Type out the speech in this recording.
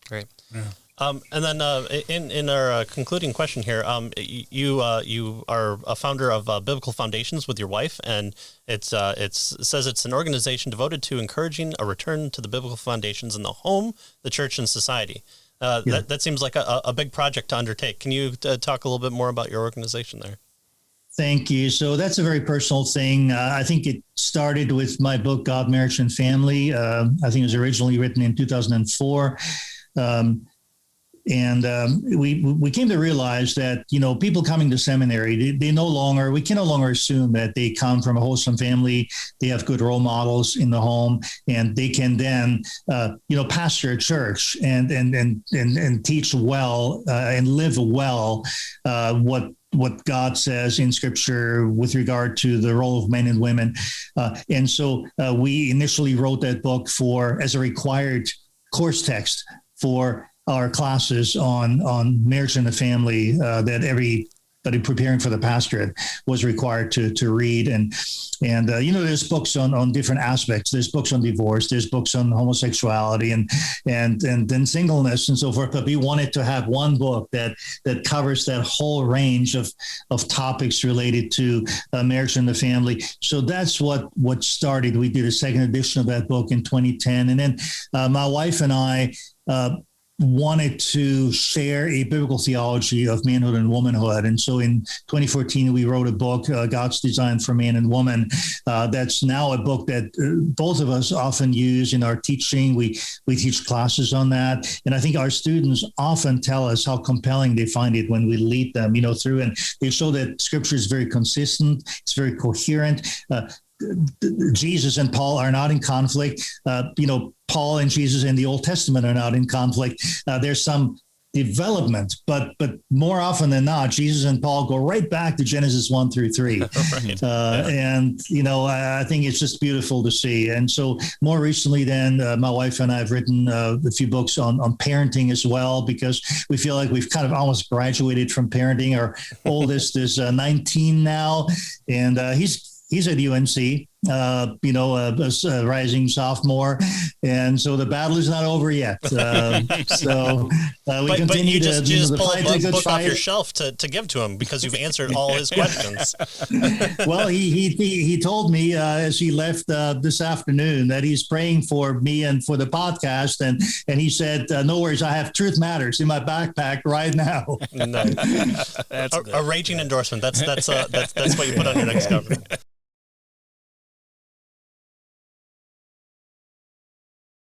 Great. Yeah. And then in our concluding question here, you are a founder of Biblical Foundations with your wife, and it says it's an organization devoted to encouraging a return to the biblical foundations in the home, the church, and society. That seems like a big project to undertake. Can you talk a little bit more about your organization there? Thank you. So that's a very personal thing. I think it started with my book, God, Marriage, and Family. I think it was originally written in 2004. We came to realize that, people coming to seminary, we can no longer assume that they come from a wholesome family, they have good role models in the home, and they can then, pastor a church and teach well and live well what God says in Scripture with regard to the role of men and women. And so we initially wrote that book as a required course text for our classes on marriage and the family that everybody preparing for the pastorate was required to read. And there's books on different aspects. There's books on divorce. There's books on homosexuality and then singleness and so forth. But we wanted to have one book that covers that whole range of topics related to marriage and the family. So that's what started. We did a second edition of that book in 2010. And then my wife and I wanted to share a biblical theology of manhood and womanhood. And so in 2014, we wrote a book, God's Design for Man and Woman. That's now a book that both of us often use in our teaching. We teach classes on that. And I think our students often tell us how compelling they find it when we lead them, through. And they show that Scripture is very consistent. It's very coherent. Jesus and Paul are not in conflict. Paul and Jesus in the Old Testament are not in conflict. There's some development, but more often than not, Jesus and Paul go right back to Genesis 1 through 3. Right. And, I think it's just beautiful to see. And so more recently then, my wife and I have written a few books on parenting as well, because we feel like we've kind of almost graduated from parenting. Our oldest is 19 now, and he's at UNC, a rising sophomore. And so the battle is not over yet. We continue but you just pull fight. a book off your shelf to give to him because you've answered all his questions. Well, he told me as he left this afternoon that he's praying for me and for the podcast. And he said, no worries, I have Truth Matters in my backpack right now. Nice. That's a raging endorsement. That's what you put on your next cover.